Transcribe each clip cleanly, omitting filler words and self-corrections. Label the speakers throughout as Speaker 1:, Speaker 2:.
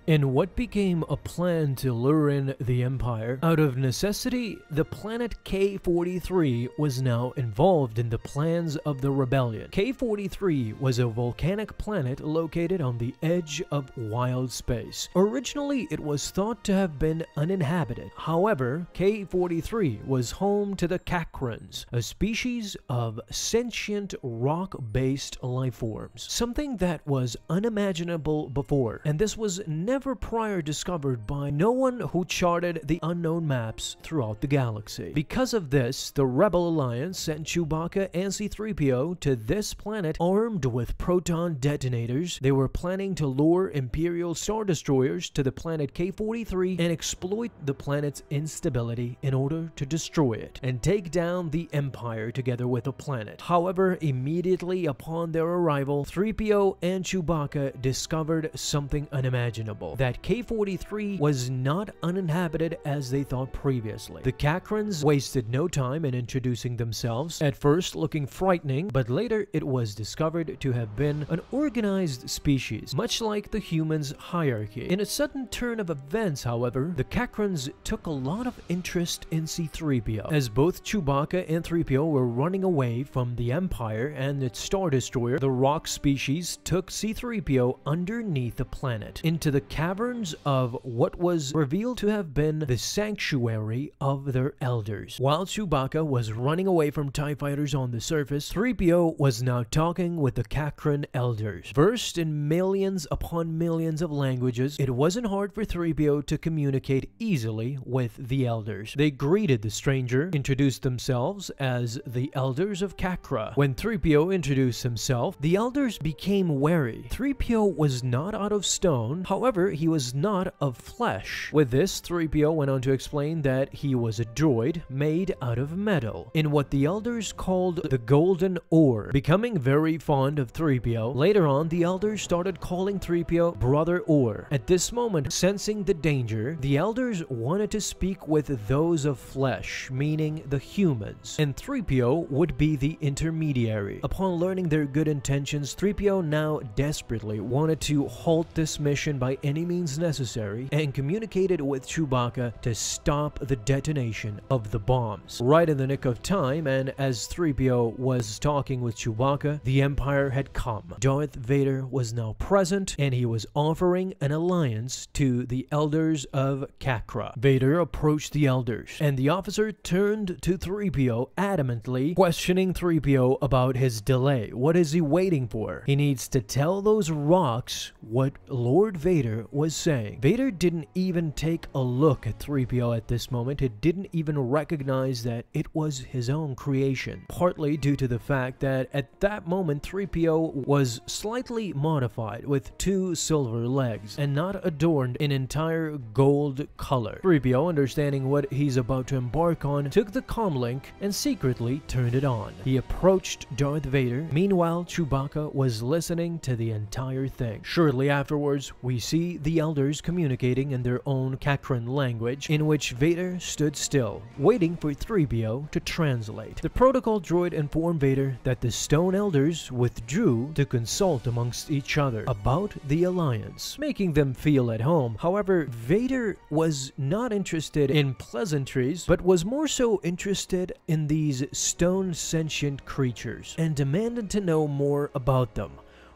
Speaker 1: In what became a plan to lure in the Empire, out of necessity, the planet K-43 was now involved in the plans of the rebellion. K-43 was a volcanic planet located on the edge of wild space. Originally, it was thought to have been uninhabited. However, K-43 was home to the Cakrans, a species of sentient rock-based lifeforms, something that was unimaginable before, and this was never prior discovered by no one who charted the unknown maps throughout the galaxy. Because of this, the Rebel Alliance sent Chewbacca and C3PO to this planet armed with proton detonators. They were planning to lure Imperial Star Destroyers to the planet K-43 and exploit the planet's instability in order to destroy it and take down the Empire together with the planet. However, immediately upon their arrival, 3PO and Chewbacca discovered something unimaginable, that K-43 was not uninhabited as they thought previously. The Cakrans wasted no time in introducing themselves, at first looking frightening, but later it was discovered to have been an organized species, much like the humans' hierarchy. In a sudden turn of events, however, the Cakrans took a lot of interest in C3PO, as both Chewbacca and 3PO were running away from the Empire and its Star Destroyer. The rock species took C3PO underneath the planet, into the caverns of what was revealed to have been the sanctuary of their elders. While Chewbacca was running away from TIE fighters on the surface, 3PO was now talking with the Cakran elders. Versed in millions upon millions of languages, it wasn't hard for 3PO to communicate easily with the elders. They greeted the stranger, introduced themselves as the elders of Cakra. When 3PO introduced himself, the elders became wary. 3PO was not out of stone, however, he was not of flesh. With this, 3PO went on to explain that he was a droid made out of metal, in what the elders called the golden ore. Becoming very fond of 3PO, later on, the elders started calling 3PO Brother Ore. At this moment, sensing the danger, the elders wanted to speak with those of flesh, meaning the humans, and 3PO would be the intermediary. Upon learning their good intentions, 3PO now desperately wanted to halt this mission by any means necessary and communicated with Chewbacca to stop the detonation of the bombs. Right in the nick of time, and as 3PO was talking with Chewbacca, the Empire had come. Darth Vader was now present, and he was offering an alliance to the elders of Cakra. Vader approached the elders, and the officer turned to 3PO adamantly, questioning 3PO about his delay. What is he waiting for? He needs to tell those rocks what Lord Vader was saying. Vader didn't even take a look at 3PO at this moment. He didn't even recognize that it was his own creation, partly due to the fact that at that moment 3PO was slightly modified with 2 silver legs and not adorned in entire gold color. 3PO, understanding what he's about to embark on, took the comlink and secretly turned it on. He approached Darth Vader. Meanwhile, Chewbacca was listening to the entire thing. Shortly afterwards, we see the elders communicating in their own Cakran language, in which Vader stood still, waiting for 3PO to translate. The protocol droid informed Vader that the Stone Elders withdrew to consult amongst each other about the alliance, making them feel at home. However, Vader was not interested in pleasantries, but was more so interested in these stone sentient creatures and demanded to know more about them.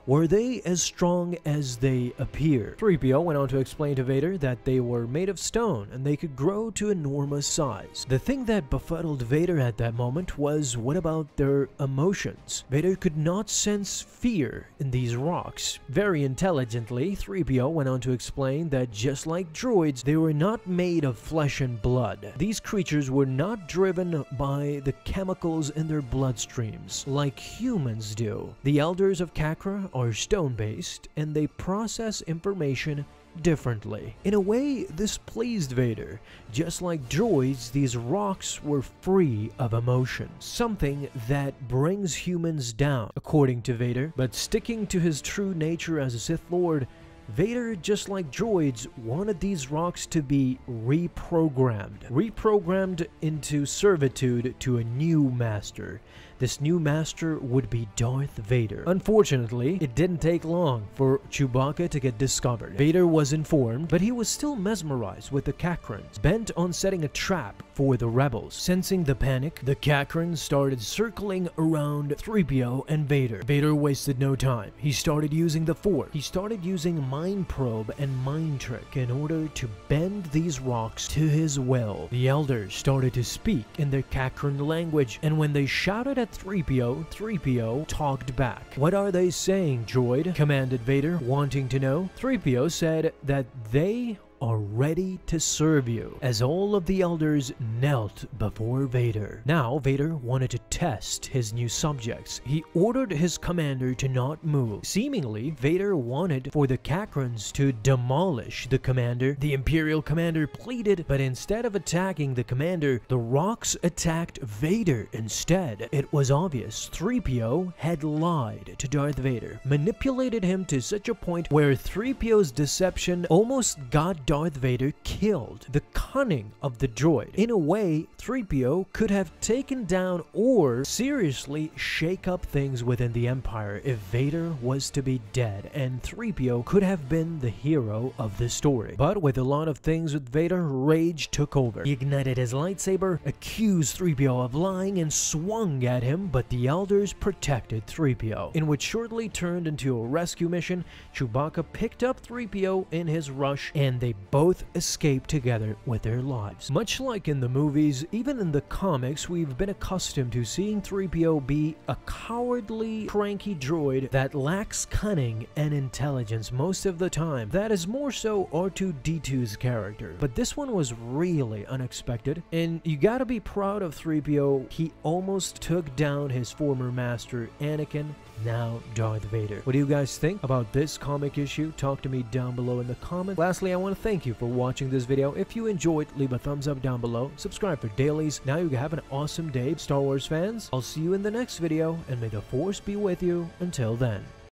Speaker 1: Were they as strong as they appear? 3PO went on to explain to Vader that they were made of stone and they could grow to enormous size. The thing that befuddled Vader at that moment was, what about their emotions? Vader could not sense fear in these rocks. Very intelligently, 3PO went on to explain that just like droids, they were not made of flesh and blood. These creatures were not driven by the chemicals in their bloodstreams like humans do. The elders of Cakra are stone-based, and they process information differently. In a way, this pleased Vader. Just like droids, these rocks were free of emotion, something that brings humans down, according to Vader. But sticking to his true nature as a Sith Lord, Vader, just like droids, wanted these rocks to be reprogrammed into servitude to a new master. this new master would be Darth Vader. Unfortunately, it didn't take long for Chewbacca to get discovered. Vader was informed, but he was still mesmerized with the Cakrans, bent on setting a trap for the rebels. Sensing the panic, the Cakrans started circling around 3PO and Vader. Vader wasted no time. He started using the Force. He started using Mind Probe and Mind Trick in order to bend these rocks to his will. The elders started to speak in their Cacran language, and when they shouted at 3PO, 3PO talked back. "What are they saying, droid?" commanded Vader, wanting to know. 3PO said that they are ready to serve you, as all of the elders knelt before Vader. Now, Vader wanted to test his new subjects. He ordered his commander to not move. Seemingly, Vader wanted for the Cakrans to demolish the commander. The Imperial commander pleaded, but instead of attacking the commander, the rocks attacked Vader instead. It was obvious 3PO had lied to Darth Vader, manipulated him to such a point where 3PO's deception almost got Darth Vader killed. The cunning of the droid. In a way, 3PO could have taken down or seriously shake up things within the Empire if Vader was to be dead, and 3PO could have been the hero of the story. But with a lot of things with Vader, rage took over. He ignited his lightsaber, accused 3PO of lying, and swung at him, but the elders protected 3PO, in which shortly turned into a rescue mission. Chewbacca picked up 3PO in his rush, and they both escaped together with their lives. Much like in the movies, even in the comics, we've been accustomed to seeing 3PO be a cowardly, cranky droid that lacks cunning and intelligence most of the time. That is more so R2-D2's character. But this one was really unexpected, and you gotta be proud of 3PO. He almost took down his former master, Anakin, now Darth Vader. What do you guys think about this comic issue? Talk to me down below in the comments. Lastly, I want to thank you for watching this video. If you enjoyed, leave a thumbs up down below. Subscribe for dailies. Now you have an awesome day, Star Wars fans. I'll see you in the next video, and may the Force be with you until then.